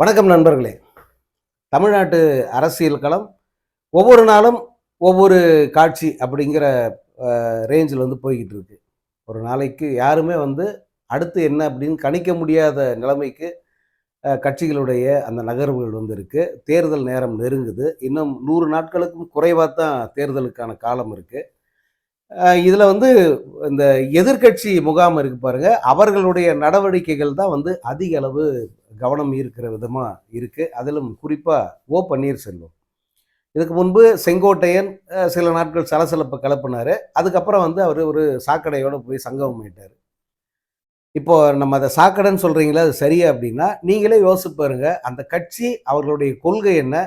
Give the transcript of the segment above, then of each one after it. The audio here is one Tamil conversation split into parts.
வணக்கம் நண்பர்களே. தமிழ்நாட்டு அரசியல் களம் ஒவ்வொரு நாளும் ஒவ்வொரு காட்சி அப்படிங்கிற ரேஞ்சில் போய்கிட்டு இருக்கு. ஒரு நாளைக்கு யாருமே அடுத்து என்ன அப்படின்னு கணிக்க முடியாத நிலைமைக்கு கட்சிகளுடைய அந்த நகர்வுகள் இருக்கு. தேர்தல் நேரம் நெருங்குது. இன்னும் 100 நாட்களுக்கும் குறைவாக தான் தேர்தலுக்கான காலம் இருக்கு. இதில் இந்த எதிர்க்கட்சி முகாம் இருக்கு பாருங்க, அவர்களுடைய நடவடிக்கைகள் தான் அதிக அளவு கவனம் ஈர்க்கிற விதமா இருக்கு. அதிலும் குறிப்பா பன்னீர்செல்வம். இதுக்கு முன்பு செங்கோட்டையன் சில நாட்கள் சலசலப்பை கிளப்பினாரு. அதுக்கப்புறம் அவர் ஒரு சாக்கடையோட போய் சங்கமம் ஆயிட்டாரு. இப்போ நம்ம அதை சாக்கடைன்னு சொல்றீங்களா, அது சரியா அப்படின்னா நீங்களே யோசிச்சு பாருங்க. அந்த கட்சி அவர்களுடைய கொள்கை என்ன,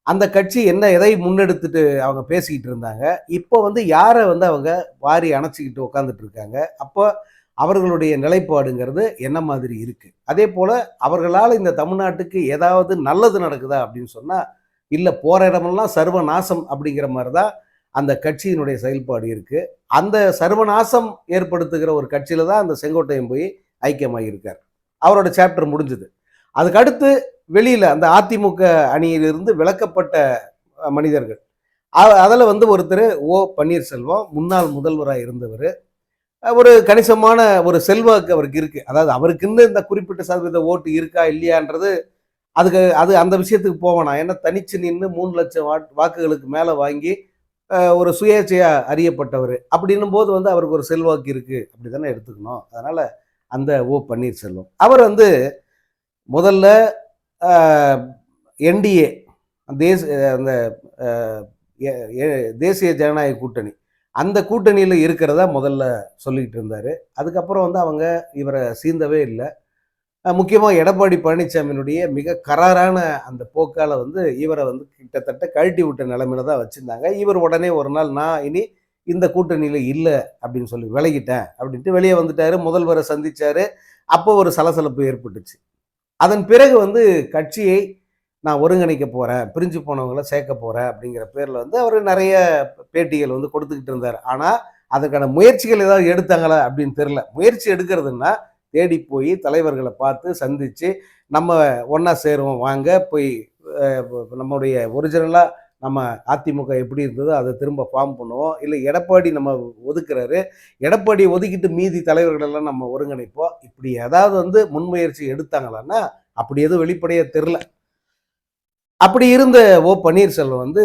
அந்த கட்சி என்ன எதை முன்னெடுத்துட்டு அவங்க பேசிக்கிட்டு இருந்தாங்க. இப்போ யாரை அவங்க வாரி அணைச்சிக்கிட்டு உட்காந்துட்டு இருக்காங்க. அப்போ அவர்களுடைய நிலைப்பாடுங்கிறது என்ன மாதிரி இருக்கு. அதே போல அவர்களால் இந்த தமிழ்நாட்டுக்கு ஏதாவது நல்லது நடக்குதா அப்படின்னு சொன்னா இல்லை, போற இடமெல்லாம் சர்வநாசம் அப்படிங்கிற மாதிரி தான் அந்த கட்சியினுடைய செயல்பாடு இருக்கு. அந்த சர்வநாசம் ஏற்படுத்துகிற ஒரு கட்சியில தான் அந்த செங்கோட்டையன் போய் ஐக்கியமாகியிருக்கார். அவரோட சாப்டர் முடிஞ்சது. அதுக்கு அடுத்து வெளியில அந்த அதிமுக அணியிலிருந்து விலக்கப்பட்ட மனிதர்கள், அதில் ஒருத்தர் பன்னீர்செல்வம், முன்னாள் முதல்வராக இருந்தவர். ஒரு கணிசமான ஒரு செல்வாக்கு அவருக்கு இருக்கு. அதாவது அவருக்குன்னு இந்த குறிப்பிட்ட சதவீத ஓட்டு இருக்கா இல்லையான்றது அது அந்த விஷயத்துக்கு போவேனா. ஏன்னா தனிச்சு நின்று 3 லட்சம் வாக்குகளுக்கு மேலே வாங்கி ஒரு சுயேட்சையா அறியப்பட்டவர். அப்படின்னும் போது அவருக்கு ஒரு செல்வாக்கு இருக்கு, அப்படி தானே எடுத்துக்கணும். அதனால அந்த பன்னீர்செல்வம் அவர் முதல்ல என்டிஏ அந்த தேசிய ஜனநாயக கூட்டணி, அந்த கூட்டணியில் இருக்கிறதா முதல்ல சொல்லிக்கிட்டு இருந்தார். அதுக்கப்புறம் அவங்க இவரை சீந்தவே இல்லை. முக்கியமாக எடப்பாடி பழனிசாமியினுடைய மிக கராரான அந்த போக்கால் இவரை கிட்டத்தட்ட கழட்டி விட்ட நிலைமையில தான் வச்சுருந்தாங்க. இவர் உடனே ஒரு நாள், நான் இனி இந்த கூட்டணியில் இல்லை அப்படின்னு சொல்லி விலகிட்டேன் அப்படின்ட்டு வெளியே வந்துட்டார். முதல்வரை சந்தித்தார். அப்போ ஒரு சலசலப்பு ஏற்பட்டுச்சு. அதன் பிறகு கட்சியை நான் ஒருங்கிணைக்க போகிறேன், பிரிஞ்சு போனவங்களை சேர்க்க போகிறேன் அப்படிங்கிற பேரில் அவர் நிறைய பேட்டிகள் கொடுத்துக்கிட்டு இருந்தார். ஆனால் அதுக்கான முயற்சிகள் ஏதாவது எடுத்தாங்களா அப்படின்னு தெரில. முயற்சி எடுக்கிறதுன்னா தேடி போய் தலைவர்களை பார்த்து சந்தித்து, நம்ம ஒன்றா சேருவோம் வாங்க, போய் நம்முடைய ஒரிஜினலாக நம்ம அதிமுக எப்படி இருந்ததோ அதை திரும்ப ஃபார்ம் பண்ணுவோம், இல்லை எடப்பாடி நம்ம ஒதுக்குறாரு, எடப்பாடி ஒதுக்கிட்டு மீதி தலைவர்களெல்லாம் நம்ம ஒருங்கிணைப்போம், இப்படி ஏதாவது முன்முயற்சி எடுத்தாங்களான்னா அப்படி எதுவும் வெளிப்படையாக தெரில. அப்படி இருந்த பன்னீர்செல்வம்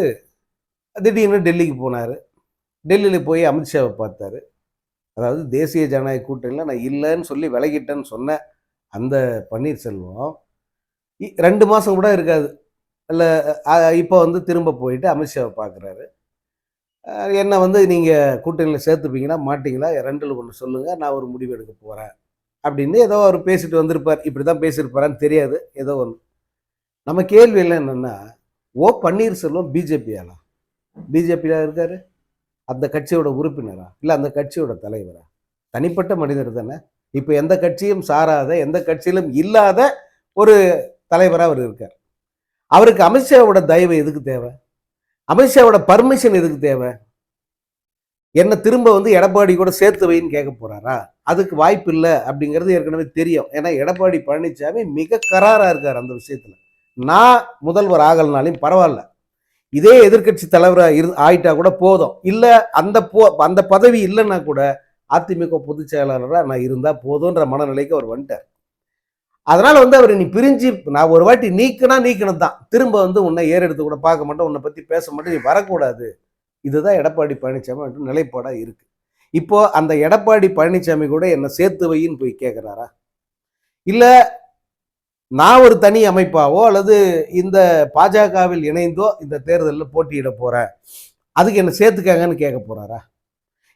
திடீர்னு டெல்லிக்கு போனார். டெல்லியில் போய் அமித்ஷாவை பார்த்தாரு. அதாவது தேசிய ஜனநாயக கூட்டணியில் நான் இல்லைன்னு சொல்லி விலகிட்டேன்னு சொன்ன அந்த பன்னீர்செல்வம் 2 மாதம் கூட இருக்காது இல்லை, இப்போ திரும்ப போயிட்டு அமித்ஷாவை பார்க்குறாரு. என்னை நீங்கள் கூட்டணியில் சேர்த்துப்பீங்கன்னா மாட்டிங்களா, 2ல் 1 சொல்லுங்கள், நான் ஒரு முடிவு எடுக்க போகிறேன் அப்படின்னு ஏதோ அவர் பேசிட்டு வந்திருப்பார். இப்படி தான் பேசியிருப்பாரான்னு தெரியாது, ஏதோ ஒன்று. நம்ம கேள்வி எல்லாம் என்னென்னா, பன்னீர்செல்வம் பிஜேபியாலா? பிஜேபியாக இருக்காரு, அந்த கட்சியோட உறுப்பினரா, இல்லை அந்த கட்சியோட தலைவரா? தனிப்பட்ட மனிதர் தானே. இப்போ எந்த கட்சியும் சாராத, எந்த கட்சியிலும் இல்லாத ஒரு தலைவராக அவர் இருக்கார். அவருக்கு அமித்ஷாவோட தயவு எதுக்கு தேவை? அமித்ஷாவோட பர்மிஷன் எதுக்கு தேவை? என்ன திரும்ப எடப்பாடி கூட சேர்த்து வைன்னு கேட்க போறாரா? அதுக்கு வாய்ப்பு இல்லை அப்படிங்கிறது ஏற்கனவே தெரியும். ஏன்னா எடப்பாடி பழனிசாமி மிக கராராக இருக்கார் அந்த விஷயத்தில். நான் முதல்வர் ஆகலனாலையும் பரவாயில்ல, இதே எதிர்கட்சி தலைவராக ஆயிட்டா கூட போதும், இல்லை அந்த பதவி இல்லைன்னா கூட அதிமுக பொதுச் செயலாளராக நான் இருந்தால் போதுன்ற மனநிலைக்கு அவர் வந்துட்டார். அதனால அவர் நீ பிரிஞ்சு, நான் ஒரு வாட்டி நீக்கணும் தான், திரும்ப உன்னை ஏறெடுத்து கூட பார்க்க மாட்டேன், உன்னை பற்றி பேச மாட்டேன், நீ வரக்கூடாது. இதுதான் எடப்பாடி பழனிசாமி நிலைப்பாடாக இருக்கு. இப்போ அந்த எடப்பாடி பழனிசாமி கூட என்னை சேர்த்து வையின்னு போய் கேட்குறாரா? இல்லை நான் ஒரு தனி அமைப்பாவோ அல்லது இந்த பாஜகவில் இணைந்தோ இந்த தேர்தலில் போட்டியிட போறேன், அதுக்கு என்ன சேர்த்துக்காங்கன்னு கேட்க போறாரா?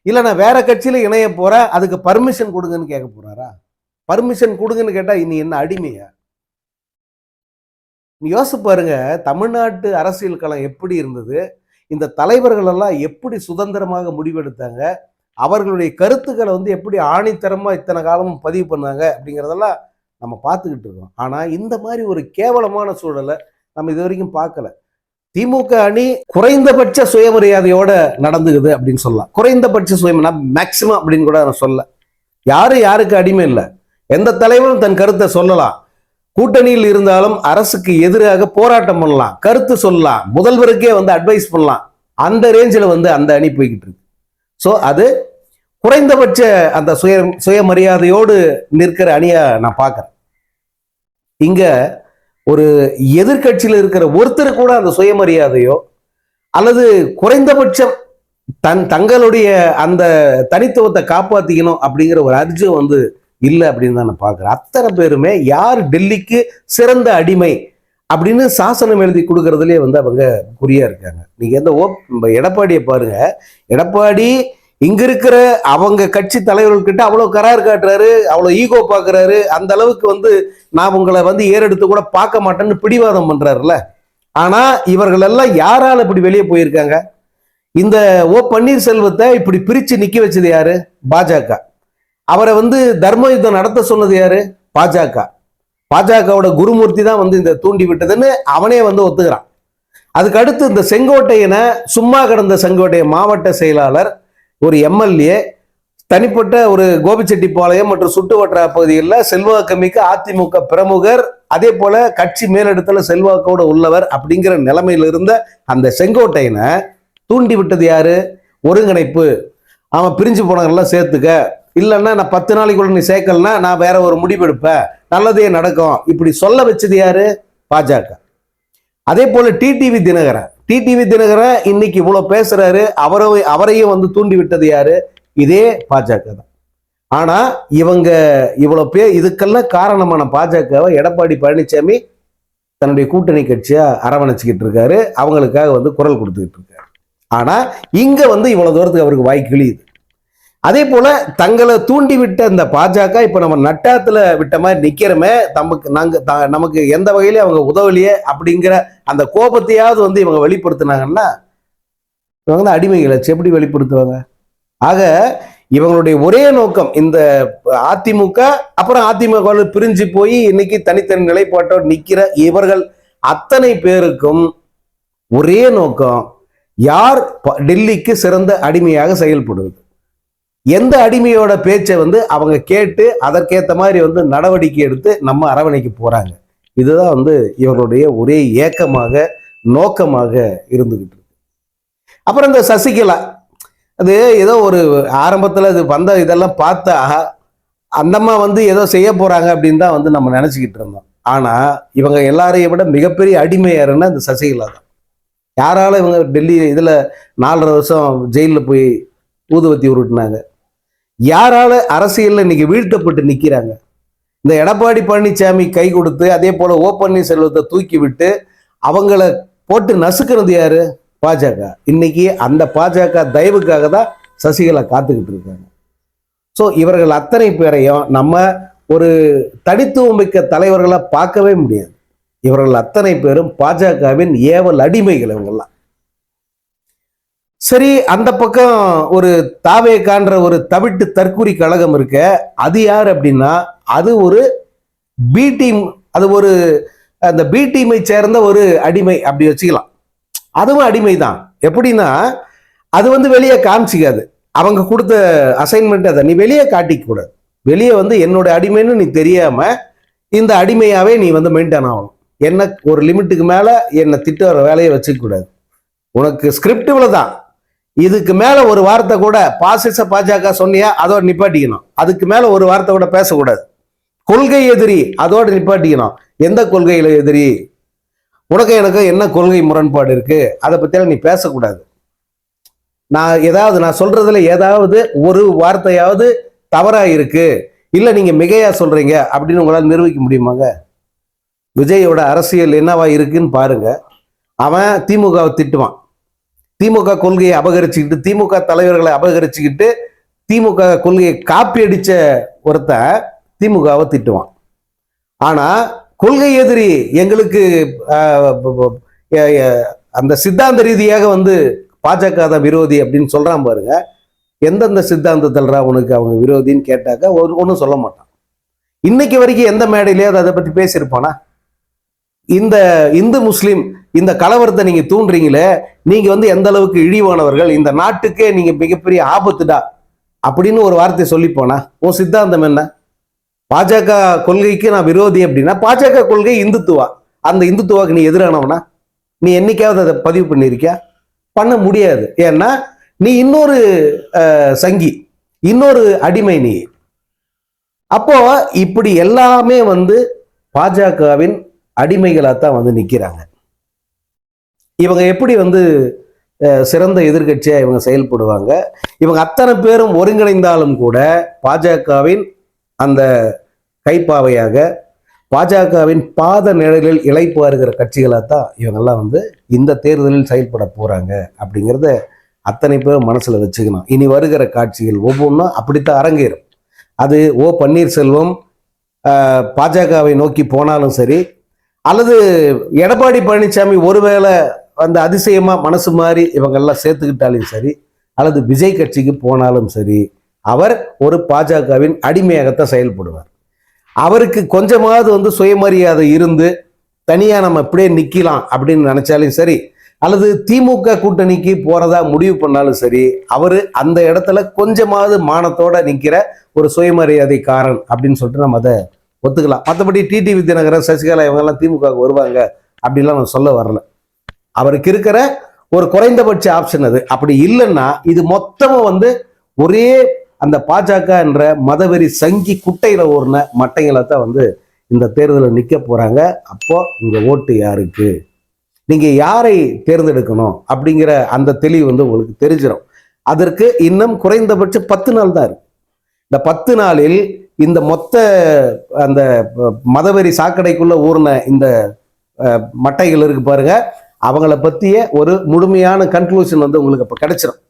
இல்லை நான் வேற கட்சியில் இணைய போறேன், அதுக்கு பர்மிஷன் கொடுங்கன்னு கேட்க போறாரா? பர்மிஷன் கொடுங்கன்னு கேட்டா இனி என்ன அடிமையா? நீ யோசிச்சு பாருங்க, தமிழ்நாட்டு அரசியல் களம் எப்படி இருந்தது, இந்த தலைவர்கள் எல்லாம் எப்படி சுதந்திரமாக முடிவெடுத்தாங்க, அவர்களுடைய கருத்துக்களை எப்படி ஆணித்தரமா இத்தனை காலமும் பதிவு பண்ணாங்க அப்படிங்கிறதெல்லாம் நம்ம பார்த்துக்கிட்டு இருக்கோம். ஆனால் இந்த மாதிரி ஒரு கேவலமான சூழலை நம்ம இது வரைக்கும் பார்க்கல. திமுக அணி குறைந்தபட்ச சுயமரியாதையோட நடந்துக்குது அப்படின்னு சொல்லலாம். குறைந்தபட்ச மேக்சிமம் அப்படின்னு கூட நான் சொல்ல. யாருக்கு அடிமை இல்லை, எந்த தலைவரும் தன் கருத்தை சொல்லலாம். கூட்டணியில் இருந்தாலும் அரசுக்கு எதிராக போராட்டம் பண்ணலாம், கருத்து சொல்லலாம், முதல்வருக்கே வந்து அட்வைஸ் பண்ணலாம். அந்த ரேஞ்சில் வந்து அந்த அணி போய்கிட்டு இருக்கு. ஸோ அது குறைந்தபட்ச அந்த சுயமரியாதையோடு நிற்கிற அணியா நான் பார்க்கிறேன். இங்க ஒரு எதிர்கட்சியில் இருக்கிற ஒருத்தர் கூட அந்த சுயமரியாதையோ அல்லது குறைந்தபட்சம் தங்களுடைய அந்த தனித்துவத்தை காப்பாத்திக்கணும் அப்படிங்கிற ஒரு அர்ஜம் வந்து இல்லை அப்படின்னு தான் நான் பார்க்குறேன். அத்தனை பேருமே யார் டெல்லிக்கு சிறந்த அடிமை அப்படின்னு சாசனம் எழுதி கொடுக்கறதுலேயே வந்து அவங்க குறியா இருக்காங்க. நீங்க எந்த எடப்பாடியை பாருங்க. எடப்பாடி இங்க இருக்கிற அவங்க கட்சி தலைவர்கள்கிட்ட அவ்வளவு கரார் காட்டுறாரு, அவ்வளவு ஈகோ பாக்குறாரு. அந்த அளவுக்கு வந்து நான் உங்களை வந்து ஏறெடுத்து கூட பார்க்க மாட்டேன்னு பிடிவாதம் பண்றாருல. ஆனா இவர்கள் எல்லாம் யாரால இப்படி வெளியே போயிருக்காங்க? இந்த பன்னீர்செல்வத்தை இப்படி பிரிச்சு நிக்க வச்சது யாரு? பாஜக. அவரை வந்து தர்ம யுத்தம் நடத்த சொன்னது யாரு? பாஜக. பாஜகவோட குருமூர்த்தி தான் வந்து இந்த தூண்டி விட்டதுன்னு அவனே வந்து ஒத்துக்கிறான். அதுக்கு அடுத்து இந்த செங்கோட்டையனை, சும்மா கிடந்த செங்கோட்டையன் மாவட்ட செயலாளர், ஒரு எம்எல்ஏ, தனிப்பட்ட ஒரு கோபிச்செட்டிப்பாளையம் மற்றும் சுட்டு வட்டார பகுதிகளில் செல்வாக்கு மிக்க அதிமுக பிரமுகர், அதே போல கட்சி மேலிடத்துல செல்வாக்கோடு உள்ளவர் அப்படிங்கிற நிலைமையில இருந்த அந்த செங்கோட்டையனை தூண்டி விட்டது யாரு? ஒருங்கிணைப்பு. அவன் பிரிஞ்சு போனவங்கெல்லாம் சேர்த்துக்க, இல்லைன்னா நான் 10 நாளைக்குள்ள நீ சேர்க்கலன்னா நான் வேற ஒரு முடிவு எடுப்பேன், நல்லதே நடக்கும், இப்படி சொல்ல வச்சது யாரு? பாஜக. அதே போல டிடிவி தினகரன் இன்னைக்கு இவ்வளவு பேசுறாரு, அவரையும் வந்து தூண்டி விட்டது யாரு? இதே பாஜக தான். ஆனா இவங்க இவ்வளவு இதுக்கெல்லாம் காரணமான பாஜகவை எடப்பாடி பழனிசாமி தன்னுடைய கூட்டணி கட்சியா அரவணைச்சுக்கிட்டு இருக்காரு, அவங்களுக்காக வந்து குரல் கொடுத்துக்கிட்டு இருக்காரு. ஆனா இங்க வந்து இவ்வளவு தூரத்துக்கு அவருக்கு வாய் கிழியுது. அதே போல தங்களை தூண்டி விட்ட அந்த பாஜக இப்ப நம்ம நட்டாத்துல விட்ட மாதிரி நிக்கிறமே, நமக்கு எந்த வகையிலே அவங்க உதவலையே அப்படிங்கிற அந்த கோபத்தையாவது வந்து இவங்க வெளிப்படுத்தினாங்கன்னா இவங்க தான் அடிமைகளை எப்படி வெளிப்படுத்துவாங்க? ஆக இவங்களுடைய ஒரே நோக்கம் இந்த அதிமுக, அப்புறம் அதிமுக பிரிஞ்சு போய் இன்னைக்கு தனித்தனி நிலைப்பாட்டோடு நிக்கிற இவர்கள் அத்தனை பேருக்கும் ஒரே நோக்கம், யார் டெல்லிக்கு சிறந்த அடிமையாக செயல்படுவது, எந்த அடிமையோட பேச்சை வந்து அவங்க கேட்டு அதற்கேற்ற மாதிரி வந்து நடவடிக்கை எடுத்து நம்ம அரவணைக்கு போறாங்க. இதுதான் வந்து இவர்களுடைய ஒரே ஏக்கமாக நோக்கமாக இருந்துகிட்டு இருக்கு. அப்புறம் இந்த சசிகலா, அது ஏதோ ஒரு ஆரம்பத்தில் அது வந்த இதெல்லாம் பார்த்தா அந்தம்மா வந்து ஏதோ செய்ய போறாங்க அப்படின்னு தான் வந்து நம்ம நினைச்சுக்கிட்டு இருந்தோம். ஆனா இவங்க எல்லாரையும் விட மிகப்பெரிய அடிமை யாருன்னா இந்த சசிகலா தான். யாரால இவங்க டெல்லி இதுல 4.5 வருஷம் ஜெயிலில் போய் ஊதுவத்தி உருட்டினாங்க? யாரால அரசியல்ல இன்னைக்கு வீழ்த்தப்பட்டு நிக்கிறாங்க? இந்த எடப்பாடி பழனிசாமி கை கொடுத்து அதே போல பன்னீர்செல்வத்தை தூக்கி விட்டு அவங்கள போட்டு நசுக்கிறது யாரு? பாஜக. இன்னைக்கு அந்த பாஜக தயவுக்காக தான் சசிகலா காத்துக்கிட்டு இருக்காங்க. ஸோ இவர்கள் அத்தனை பேரையும் நம்ம ஒரு தனித்துவம் மிக்க தலைவர்களை பார்க்கவே முடியாது. இவர்கள் அத்தனை பேரும் பாஜகவின் ஏவல் அடிமைகள் இவங்கெல்லாம். சரி, அந்த பக்கம் ஒரு தாவேகான்ற ஒரு தவிட்டு தற்கூரி கழகம் இருக்க, அது யார் அப்படின்னா அது ஒரு பி டீம், அது ஒரு அந்த பி டீமை சேர்ந்த ஒரு அடிமை அப்படி வச்சுக்கலாம். அதுவும் அடிமை தான். எப்படின்னா அது வந்து வெளியே காமிச்சிக்காது. அவங்க கொடுத்த அசைன்மெண்ட் அதை நீ வெளியே காட்டிக்க கூடாது. வெளியே வந்து என்னோட அடிமைன்னு நீ தெரியாம இந்த அடிமையாவே நீ வந்து மெயின்டைன் ஆகணும். என்ன ஒரு லிமிட்டுக்கு மேல என்னை திட்ட வர வேலையை வச்சுக்க கூடாது. உனக்கு ஸ்கிரிப்ட் இவ்வளவுதான், இதுக்கு மேல ஒரு வார்த்தை கூட பாசிச பாஜக சொன்னியா அதோட நிப்பாட்டிக்கணும். அதுக்கு மேல ஒரு வார்த்தை கூட பேசக்கூடாது. கொள்கை எதிரி அதோட நிப்பாட்டிக்கணும். எந்த கொள்கையில எதிரி? உனக்கு எனக்கு என்ன கொள்கை முரண்பாடு இருக்கு, அதை பத்தியெல்லாம் நீ பேசக்கூடாது. நான் சொல்றதுல ஏதாவது ஒரு வார்த்தையாவது தவறா இருக்கு, இல்ல நீங்க மிகையா சொல்றீங்க அப்படின்னு உங்களால் நிரூபிக்க முடியுமாங்க? விஜயோட அரசியல் என்னவா இருக்குன்னு பாருங்க. அவன் திமுகவை திட்டுவான், திமுக கொள்கையை அபகரிச்சுக்கிட்டு, திமுக தலைவர்களை அபகரிச்சுக்கிட்டு, திமுக கொள்கையை காப்பி அடிச்ச ஒருத்தன் திமுகவை திட்டுவான். ஆனா கொள்கை எதிரி எங்களுக்கு அந்த சித்தாந்த ரீதியாக வந்து பாஜக தான் விரோதி அப்படின்னு சொல்றான் பாருங்க. எந்தெந்த சித்தாந்தத்தில்ரா உனக்கு அவங்க விரோதின்னு கேட்டாக்க ஒன்றும் சொல்ல மாட்டான். இன்னைக்கு வரைக்கும் எந்த மேடையிலேயாவது அதை பத்தி பேசியிருப்பானா? இந்த இந்து முஸ்லீம் இந்த கலவரத்தை நீங்க தூண்டுறீங்களே, நீங்க வந்து எந்த அளவுக்கு இழிவானவர்கள், இந்த நாட்டுக்கே நீங்க மிகப்பெரிய ஆபத்துடா அப்படின்னு ஒரு வார்த்தை சொல்லி போனா உன் சித்தாந்தம் என்ன? பாஜக கொள்கைக்கு நான் விரோதி அப்படின்னா பாஜக கொள்கை இந்துத்துவா, அந்த இந்துத்துவாக்கு நீ எதிரானவனா? நீ என்னைக்காவது அதை பதிவு பண்ணியிருக்கியா? பண்ண முடியாது. ஏன்னா நீ இன்னொரு சங்கி, இன்னொரு அடிமை நீ. அப்போ இப்படி எல்லாமே பாஜகவின் அடிமைகளாத்தான் நிக்கிறாங்க. இவங்க எப்படி சிறந்த எதிர்கட்சியா இவங்க செயல்படுவாங்க? இவங்க அத்தனை பேரும் ஒருங்கிணைந்தாலும் கூட பாஜகவின் அந்த கைப்பாவையாக, பாஜகவின் பாத நிழலில் இளைப்பாறுகிற கட்சிகளாத்தான் இவங்கெல்லாம் இந்த தேர்தலில் செயல்பட போறாங்க அப்படிங்கிறத அத்தனை பேரும் மனசுல வச்சுக்கணும். இனி வருகிற காட்சிகள் ஒவ்வொன்றும் அப்படித்தான் அரங்கேறும். அது ஓ பன்னீர்செல்வம் பாஜகவை நோக்கி போனாலும் சரி, அல்லது எடப்பாடி பழனிசாமி ஒருவேளை அதிசயமா மனசு மாதிரி இவங்கெல்லாம் சேர்த்துக்கிட்டாலும் சரி, அல்லது விஜய் கட்சிக்கு போனாலும் சரி, அவர் ஒரு பாஜகவின் அடிமையாகத்தான் செயல்படுவார். அவருக்கு கொஞ்சமாவது சுயமரியாதை இருந்து தனியா நம்ம இப்படியே நிக்கலாம் அப்படின்னு நினைச்சாலும் சரி, அல்லது திமுக கூட்டணிக்கு போறதா முடிவு பண்ணாலும் சரி, அவரு அந்த இடத்துல கொஞ்சமாவது மானத்தோட நிக்கிற ஒரு சுயமரியாதைக்காரன் அப்படின்னு சொல்லிட்டு நம்ம அதை ஒத்துக்கலாம். மற்றபடி டிடிவி தினகரன், சசிகலா இவங்கெல்லாம் திமுக வருவாங்க அப்படின்லாம் நான் சொல்ல வரல. அவருக்கு இருக்கிற ஒரு குறைந்தபட்ச ஆப்ஷன் அது. அப்படி இல்லைன்னா இது மொத்தமும் ஒரே அந்த பாஜக என்ற மதவெறி சங்கி குட்டையில ஓர்ன மட்டைகளை தான் இந்த தேர்தலில் நிற்க போறாங்க. அப்போ உங்க ஓட்டு யாருக்கு, நீங்க யாரை தேர்ந்தெடுக்கணும் அப்படிங்கிற அந்த தெளிவு உங்களுக்கு தெரிஞ்சிடும். அதற்கு இன்னும் குறைந்தபட்சம் 10 நாள் தான் இருக்கு. இந்த 10 நாளில் இந்த மொத்த அந்த மதவெறி சாக்கடைக்குள்ள ஊர்ன இந்த மட்டைகள் இருக்கு பாருங்க, அவங்கள பத்திய ஒரு முழுமையான கன்க்ளூஷன் உங்களுக்கு இப்ப கிடைச்சிடும்.